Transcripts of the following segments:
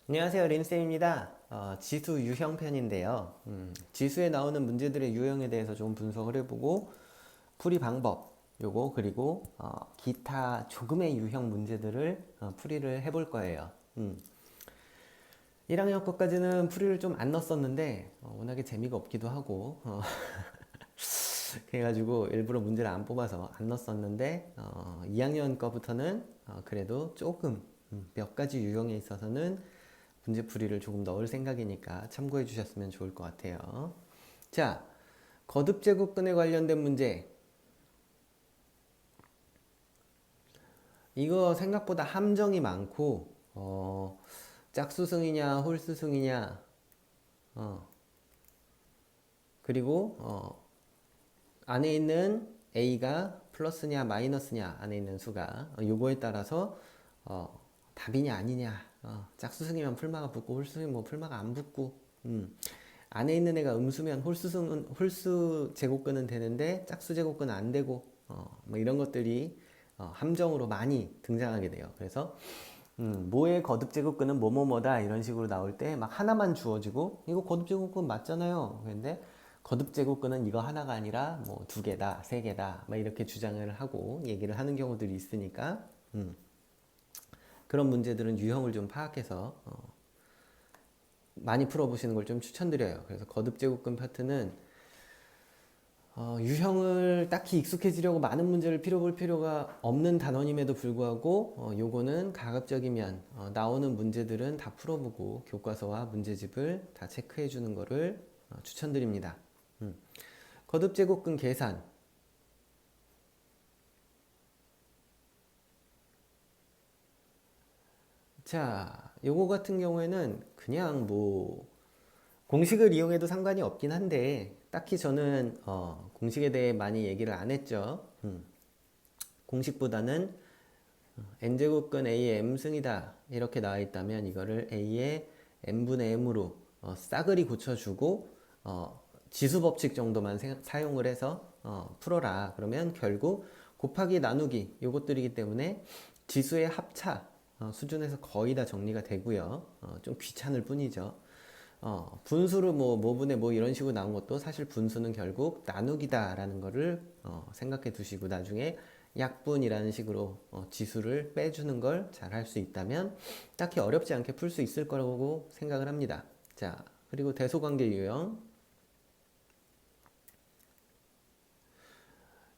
안녕하세요, 린쌤입니다. 지수 유형 편인데요. 지수에 나오는 문제들의 유형에 대해서 좀 분석을 해보고 풀이 방법 요거 그리고 기타 조금의 유형 문제들을 풀이를 해볼 거예요. 1학년 것까지는 풀이를 좀 안 넣었었는데 워낙에 재미가 없기도 하고 그래가지고 일부러 문제를 안 뽑아서 안 넣었었는데 2학년 거부터는 그래도 조금 몇 가지 유형에 있어서는 문제풀이를 조금 넣을 생각이니까 참고해 주셨으면 좋을 것 같아요. 자, 거듭제곱근에 관련된 문제. 이거 생각보다 함정이 많고 짝수승이냐 홀수승이냐 그리고 안에 있는 a가 플러스냐 마이너스냐 안에 있는 수가 요거에 따라서 답이냐 아니냐 짝수승이면 풀마가 붙고 홀수승이면 뭐 풀마가 안 붙고 안에 있는 애가 음수면 홀수 제곱근은 되는데 짝수 제곱근은 안 되고 뭐 이런 것들이 함정으로 많이 등장하게 돼요. 그래서 뭐의 거듭 제곱근은 뭐뭐뭐다 이런 식으로 나올 때 막 하나만 주어지고 이거 거듭 제곱근 맞잖아요. 그런데 거듭 제곱근은 이거 하나가 아니라 뭐 두 개다, 세 개다 막 이렇게 주장을 하고 얘기를 하는 경우들이 있으니까 그런 문제들은 유형을 좀 파악해서 많이 풀어보시는 걸 좀 추천드려요. 그래서 거듭 제곱근 파트는 유형을 딱히 익숙해지려고 많은 문제를 볼 필요가 없는 단원임에도 불구하고 요거는 가급적이면 나오는 문제들은 다 풀어보고 교과서와 문제집을 다 체크해 주는 거를 추천드립니다. 거듭제곱근 계산. 자, 요거 같은 경우에는 그냥 뭐 공식을 이용해도 상관이 없긴 한데 딱히 저는 공식에 대해 많이 얘기를 안 했죠. 공식보다는 n제곱근 a의 m승이다 이렇게 나와 있다면 이거를 a의 n분의 m으로 싸그리 고쳐주고 지수법칙 정도만 사용을 해서 풀어라. 그러면 결국 곱하기 나누기 요것들이기 때문에 지수의 합차 수준에서 거의 다 정리가 되고요. 좀 귀찮을 뿐이죠. 분수로 뭐분의 뭐 이런 식으로 나온 것도 사실 분수는 결국 나누기다라는 거를 생각해 두시고 나중에 약분이라는 식으로 지수를 빼주는 걸 잘 할 수 있다면 딱히 어렵지 않게 풀 수 있을 거라고 생각을 합니다. 자, 그리고 대소관계 유형.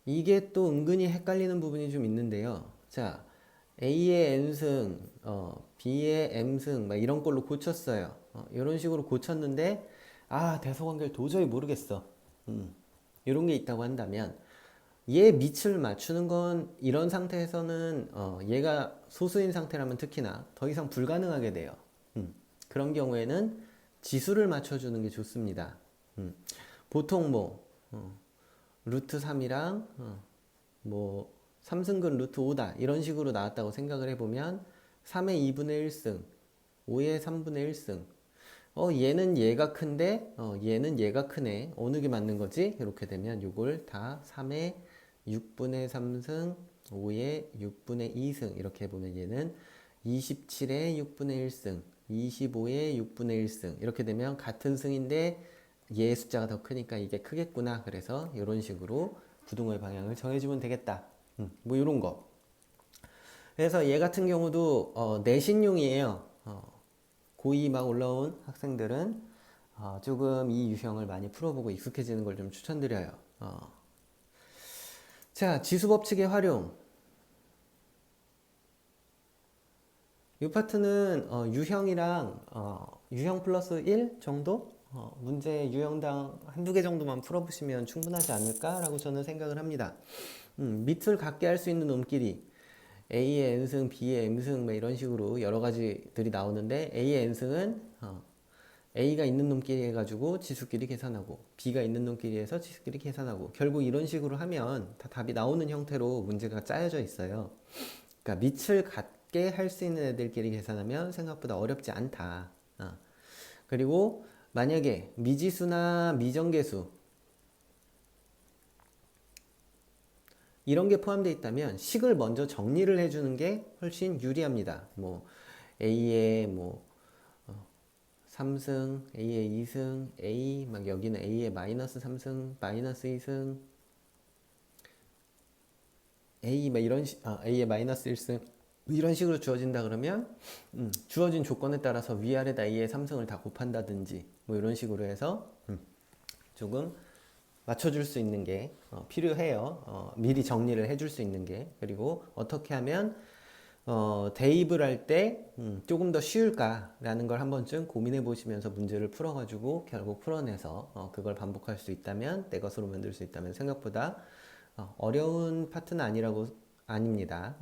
이게 또 은근히 헷갈리는 부분이 좀 있는데요. 자, A의 N승, B의 M승, 막 이런 걸로 고쳤어요. 이런 식으로 고쳤는데, 대소관계를 도저히 모르겠어. 이런 게 있다고 한다면, 얘 밑을 맞추는 건 이런 상태에서는, 얘가 소수인 상태라면 특히나 더 이상 불가능하게 돼요. 그런 경우에는 지수를 맞춰주는 게 좋습니다. 보통 루트 3이랑 뭐 3승근 루트 5다 이런 식으로 나왔다고 생각을 해보면 3의 2분의 1승 5의 3분의 1승 얘는 얘가 큰데 얘는 얘가 크네 어느 게 맞는 거지? 이렇게 되면 이걸 다 3의 6분의 3승 5의 6분의 2승 이렇게 해보면 얘는 27의 6분의 1승 25의 6분의 1승 이렇게 되면 같은 승인데 얘 숫자가 더 크니까 이게 크겠구나. 그래서 이런 식으로 부등호의 방향을 정해주면 되겠다. 뭐 이런 거. 그래서 얘 같은 경우도 내신용이에요. 고2 막 올라온 학생들은 조금 이 유형을 많이 풀어보고 익숙해지는 걸 좀 추천드려요. 자, 지수법칙의 활용. 이 파트는 유형이랑 유형 플러스 1 정도? 문제 유형당 한두 개 정도만 풀어보시면 충분하지 않을까라고 저는 생각을 합니다. 밑을 갖게 할 수 있는 놈끼리 A의 N승, B의 M승 뭐 이런 식으로 여러 가지들이 나오는데 A의 N승은 A가 있는 놈끼리 해가지고 지수끼리 계산하고 B가 있는 놈끼리 해서 지수끼리 계산하고 결국 이런 식으로 하면 다 답이 나오는 형태로 문제가 짜여져 있어요. 그러니까 밑을 갖게 할 수 있는 애들끼리 계산하면 생각보다 어렵지 않다. 그리고 만약에 미지수나 미정계수 이런 게 포함되어 있다면 식을 먼저 정리를 해주는 게 훨씬 유리합니다. 뭐 A의 3승, A의 2승, A, 막 여기는 A의 마이너스 3승, 마이너스 2승, A, 막 A의 마이너스 1승, 이런 식으로 주어진다 그러면, 주어진 조건에 따라서 위아래다 A의 3승을 다 곱한다든지, 뭐 이런 식으로 해서, 조금 맞춰줄 수 있는 게 필요해요. 미리 정리를 해줄 수 있는 게. 그리고 어떻게 하면 대입을 할 때 조금 더 쉬울까라는 걸 한 번쯤 고민해 보시면서 문제를 풀어가지고 결국 풀어내서 그걸 반복할 수 있다면, 내 것으로 만들 수 있다면 생각보다 어려운 파트는 아닙니다.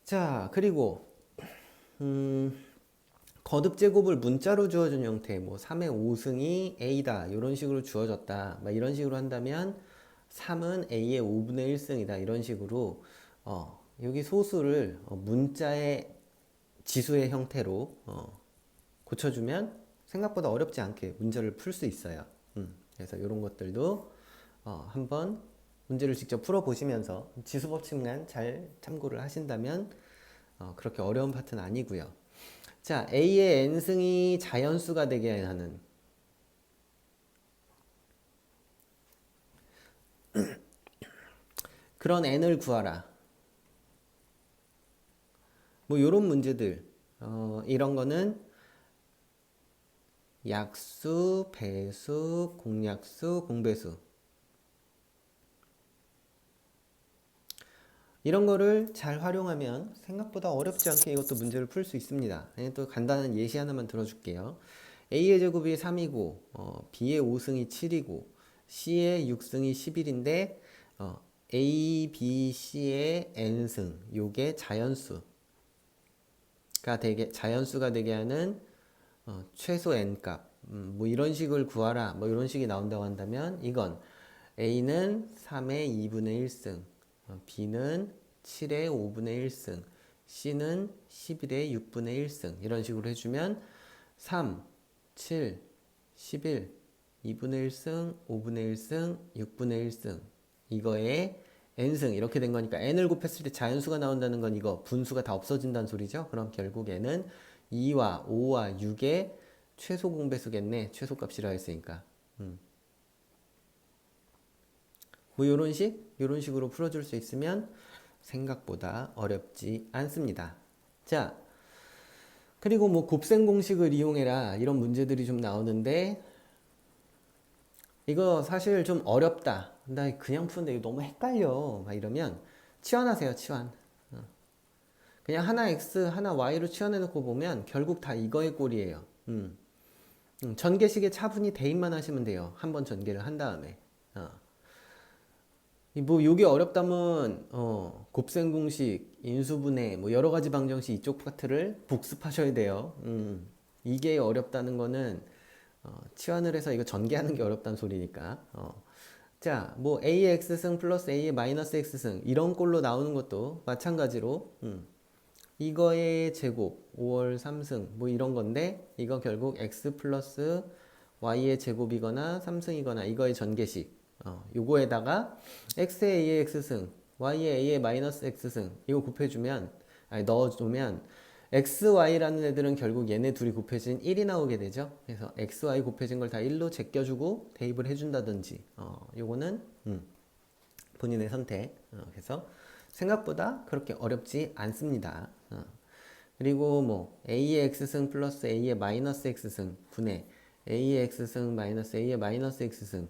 자, 그리고 거듭 제곱을 문자로 주어준 형태, 뭐 3의 5승이 A다 이런 식으로 주어졌다, 막 이런 식으로 한다면 3은 A의 5분의 1승이다 이런 식으로 여기 소수를 문자의 지수의 형태로 고쳐주면 생각보다 어렵지 않게 문제를 풀 수 있어요. 그래서 이런 것들도 한번 문제를 직접 풀어보시면서 지수 법칙만 잘 참고를 하신다면 그렇게 어려운 파트는 아니고요. 자, A의 n승이 자연수가 되게 하는 그런 n을 구하라. 뭐 요런 문제들, 이런 거는 약수, 배수, 공약수, 공배수 이런 거를 잘 활용하면 생각보다 어렵지 않게 이것도 문제를 풀 수 있습니다. 또 간단한 예시 하나만 들어줄게요. A의 제곱이 3이고 B의 5승이 7이고 C의 6승이 11인데 A, B, C의 n승 요게 자연수가 되게 하는 최소 n값, 뭐 이런 식을 구하라, 뭐 이런 식이 나온다고 한다면 이건 A는 3의 2분의 1승, B는 7의 5분의 1승, C는 11의 6분의 1승 이런 식으로 해주면 3, 7, 11, 2분의 1승, 5분의 1승, 6분의 1승 이거에 n승 이렇게 된 거니까 n을 곱했을 때 자연수가 나온다는 건 이거 분수가 다 없어진다는 소리죠. 그럼 결국 n은 2와 5와 6의 최소 공배수겠네. 최소값이라 했으니까. 뭐 요런 식으로 풀어줄 수 있으면 생각보다 어렵지 않습니다. 자, 그리고 뭐 곱셈 공식을 이용해라 이런 문제들이 좀 나오는데 이거 사실 좀 어렵다. 나 그냥 푸는데 이거 너무 헷갈려. 막 이러면 치환하세요, 치환. 그냥 하나 x, 하나 y로 치환해놓고 보면 결국 다 이거의 꼴이에요. 전개식의 차분히 대입만 하시면 돼요. 한번 전개를 한 다음에. 뭐 요게 어렵다면 곱셈 공식, 인수분해, 뭐 여러 가지 방정식 이쪽 파트를 복습하셔야 돼요. 이게 어렵다는 거는 치환을 해서 이거 전개하는 게 어렵다는 소리니까. 자, 뭐 A의 X승 플러스 A의 마이너스 X승 이런 꼴로 나오는 것도 마찬가지로 이거의 제곱 5월 3승 뭐 이런 건데 이거 결국 X 플러스 Y의 제곱이거나 3승이거나 이거의 전개식 요거에다가 X의 A의 X승 Y의 A의 마이너스 X승 이거 곱해주면 넣어주면 XY라는 애들은 결국 얘네 둘이 곱해진 1이 나오게 되죠. 그래서 XY 곱해진 걸 다 1로 제껴주고 대입을 해준다든지 요거는 본인의 선택. 그래서 생각보다 그렇게 어렵지 않습니다. 그리고 뭐 A의 X승 플러스 A의 마이너스 X승 분의 A의 X승 마이너스 A의 마이너스 X승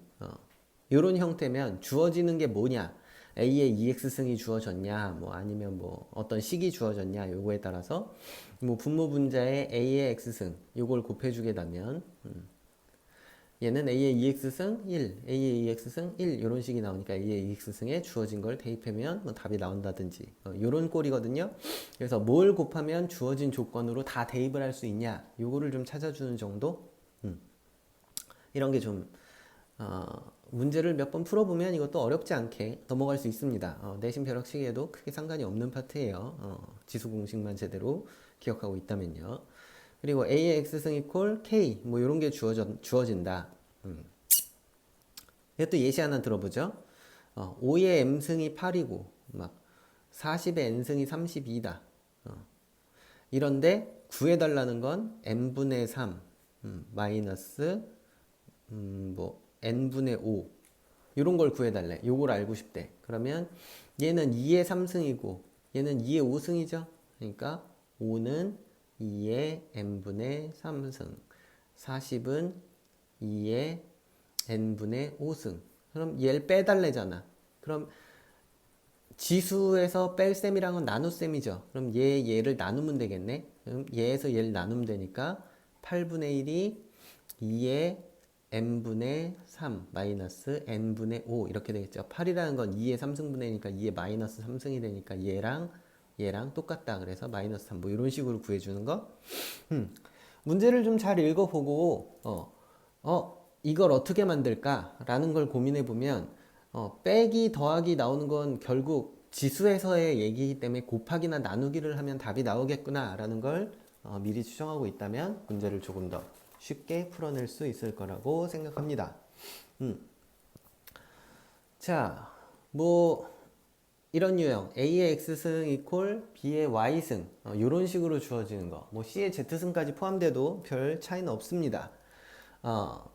요런 형태면 주어지는 게 뭐냐, A의 2x승이 주어졌냐, 뭐 아니면 뭐 어떤 식이 주어졌냐, 요거에 따라서 뭐 분모 분자에 A의 x승 요걸 곱해주게 되면 얘는 A의 2x승 1, A의 2x승 1 요런 식이 나오니까 A의 2x승에 주어진 걸 대입하면 뭐 답이 나온다든지 요런 꼴이거든요. 그래서 뭘 곱하면 주어진 조건으로 다 대입을 할 수 있냐, 요거를 좀 찾아주는 정도. 이런 게 좀 문제를 몇 번 풀어보면 이것도 어렵지 않게 넘어갈 수 있습니다. 내신 벼락 시기에도 크게 상관이 없는 파트예요. 지수 공식만 제대로 기억하고 있다면요. 그리고 A의 X승 이퀄 K 뭐 이런 게 주어진다. 이것도 예시 하나 들어보죠. 5의 M승이 8이고 막 40의 N승이 32다. 이런데 구해달라는 건 n분의 3 마이너스 뭐 n분의 5 이런 걸 구해달래. 요걸 알고 싶대. 그러면 얘는 2의 3승이고 얘는 2의 5승이죠. 그러니까 5는 2의 n분의 3승, 40은 2의 n분의 5승. 그럼 얘를 빼달래잖아. 그럼 지수에서 뺄 셈이랑은 나눗셈이죠. 그럼 얘를 나누면 되겠네. 그럼 얘에서 얘를 나누면 되니까 8분의 1이 2의 n분의 3 마이너스 n분의 5 이렇게 되겠죠. 8이라는 건 2의 3승분의니까 2의 마이너스 3승이 되니까 얘랑 똑같다. 그래서 마이너스 3 뭐 이런 식으로 구해주는 거. 문제를 좀 잘 읽어보고 이걸 어떻게 만들까? 라는 걸 고민해 보면 빼기 더하기 나오는 건 결국 지수에서의 얘기이기 때문에 곱하기나 나누기를 하면 답이 나오겠구나 라는 걸 미리 추정하고 있다면 문제를 조금 더 쉽게 풀어낼 수 있을 거라고 생각합니다. 자, 뭐 이런 유형 A의 X승 이퀄 B의 Y승 이런 식으로 주어지는 거, 뭐 C의 Z승까지 포함돼도 별 차이는 없습니다.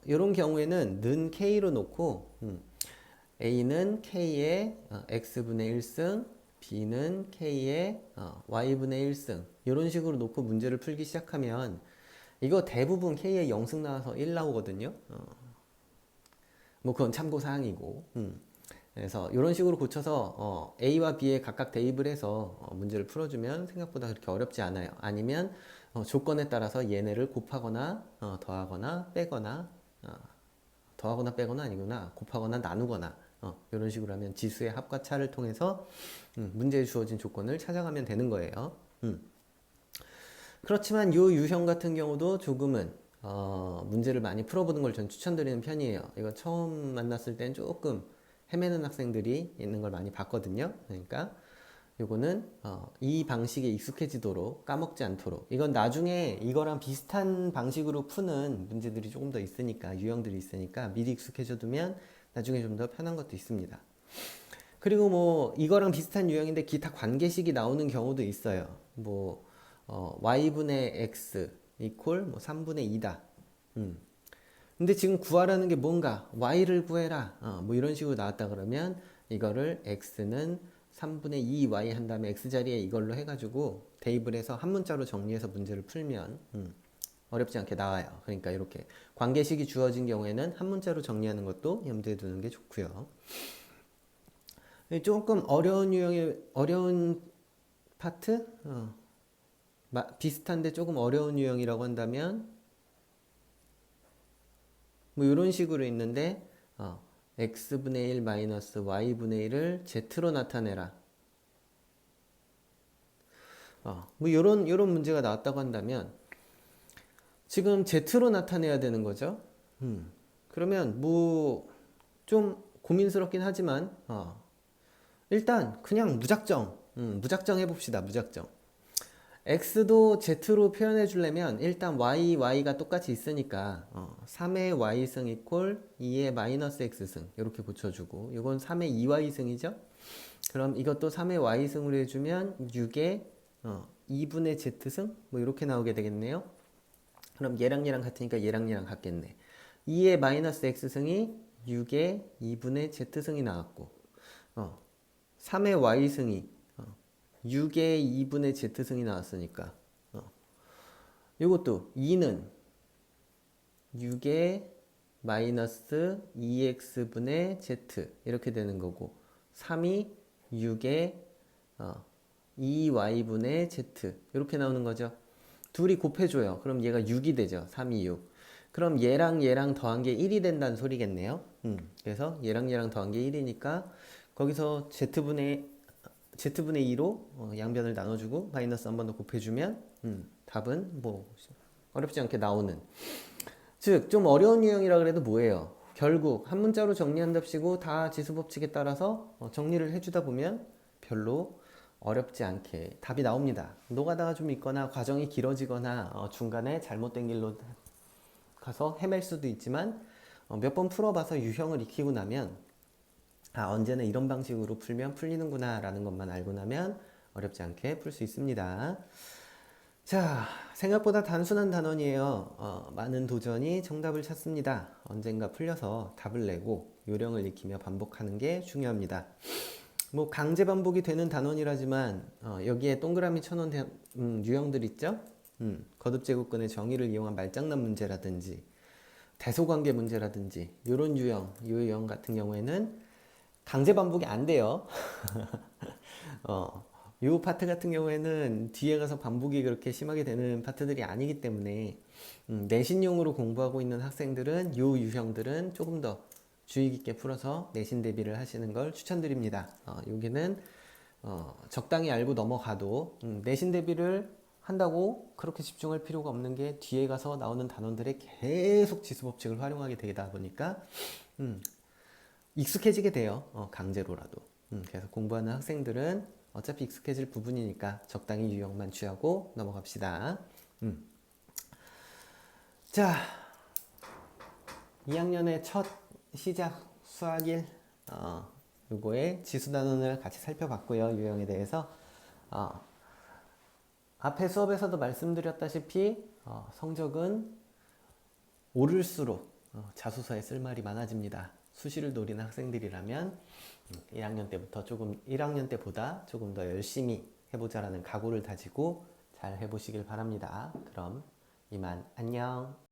이런 경우에는 는 K로 놓고 A는 K의 X분의 1승, B는 K의 Y분의 1승 이런 식으로 놓고 문제를 풀기 시작하면 이거 대부분 K의 0승 나와서 1 나오거든요. 뭐 그건 참고사항이고 그래서 이런 식으로 고쳐서 A와 B에 각각 대입을 해서 문제를 풀어주면 생각보다 그렇게 어렵지 않아요. 아니면 조건에 따라서 얘네를 곱하거나 더하거나 빼거나 더하거나 빼거나 아니구나 곱하거나 나누거나 이런 식으로 하면 지수의 합과 차를 통해서 문제에 주어진 조건을 찾아가면 되는 거예요. 그렇지만 이 유형 같은 경우도 조금은 문제를 많이 풀어보는 걸 전 추천드리는 편이에요. 이거 처음 만났을 땐 조금 헤매는 학생들이 있는 걸 많이 봤거든요. 그러니까 요거는 이 방식에 익숙해지도록 까먹지 않도록, 이건 나중에 이거랑 비슷한 방식으로 푸는 문제들이 조금 더 있으니까, 유형들이 있으니까 미리 익숙해져 두면 나중에 좀 더 편한 것도 있습니다. 그리고 뭐 이거랑 비슷한 유형인데 기타 관계식이 나오는 경우도 있어요. 뭐 y분의 x 이퀄 뭐 3분의 2다. 근데 지금 구하라는 게 뭔가 y를 구해라 뭐 이런 식으로 나왔다 그러면 이거를 x는 3분의 2y 한 다음에 x자리에 이걸로 해가지고 대입을 해서 한 문자로 정리해서 문제를 풀면 어렵지 않게 나와요. 그러니까 이렇게 관계식이 주어진 경우에는 한 문자로 정리하는 것도 염두에 두는 게 좋고요. 조금 어려운 유형의 어려운 파트 비슷한데 조금 어려운 유형이라고 한다면 뭐 이런 식으로 있는데 x분의 1 마이너스 y분의 1을 z로 나타내라. 뭐 요런 문제가 나왔다고 한다면 지금 z로 나타내야 되는 거죠. 그러면 뭐 좀 고민스럽긴 하지만 일단 그냥 무작정 해봅시다. 무작정. x도 z로 표현해 주려면 일단 y가 똑같이 있으니까 3의 y승 이퀄 2의 마이너스 x승 이렇게 고쳐주고, 이건 3의 2y승이죠. 그럼 이것도 3의 y승으로 해주면 6의 2분의 z승 뭐 이렇게 나오게 되겠네요. 그럼 얘랑 같으니까 얘랑 같겠네. 2의 마이너스 x승이 6의 2분의 z승이 나왔고 3의 y승이 6의 2분의 z승이 나왔으니까 이것도 2는 6의 마이너스 2x분의 z 이렇게 되는 거고, 3이 6의 2y분의 z 이렇게 나오는 거죠. 둘이 곱해줘요. 그럼 얘가 6이 되죠. 3이 6. 그럼 얘랑 더한 게 1이 된다는 소리겠네요. 그래서 얘랑 더한 게 1이니까 거기서 z분의 2로 양변을 나눠주고 마이너스 한 번 더 곱해주면 답은 뭐 어렵지 않게 나오는, 즉 좀 어려운 유형이라 그래도 뭐예요? 결국 한 문자로 정리한답시고 다 지수법칙에 따라서 정리를 해주다 보면 별로 어렵지 않게 답이 나옵니다. 노가다가 좀 있거나 과정이 길어지거나 중간에 잘못된 길로 가서 헤맬 수도 있지만 몇 번 풀어봐서 유형을 익히고 나면 언제나 이런 방식으로 풀면 풀리는구나 라는 것만 알고 나면 어렵지 않게 풀 수 있습니다. 자, 생각보다 단순한 단원이에요. 많은 도전이 정답을 찾습니다. 언젠가 풀려서 답을 내고 요령을 익히며 반복하는 게 중요합니다. 뭐 강제 반복이 되는 단원이라지만 여기에 동그라미 쳐놓은 유형들 있죠? 거듭제곱근의 정의를 이용한 말장난 문제라든지 대소관계 문제라든지 이런 유형 같은 경우에는 강제 반복이 안 돼요. 요 파트 같은 경우에는 뒤에 가서 반복이 그렇게 심하게 되는 파트들이 아니기 때문에 내신용으로 공부하고 있는 학생들은 요 유형들은 조금 더 주의 깊게 풀어서 내신 대비를 하시는 걸 추천드립니다. 여기는 적당히 알고 넘어가도 내신 대비를 한다고 그렇게 집중할 필요가 없는 게 뒤에 가서 나오는 단원들의 계속 지수법칙을 활용하게 되다 보니까 익숙해지게 돼요. 강제로라도. 그래서 공부하는 학생들은 어차피 익숙해질 부분이니까 적당히 유형만 취하고 넘어갑시다. 자, 2학년의 첫 시작 수학일 요거의 지수 단원을 같이 살펴봤고요. 유형에 대해서 앞에 수업에서도 말씀드렸다시피 성적은 오를수록 자소서에 쓸 말이 많아집니다. 수시를 노리는 학생들이라면 1학년 때보다 조금 더 열심히 해보자라는 각오를 다지고 잘 해보시길 바랍니다. 그럼 이만 안녕.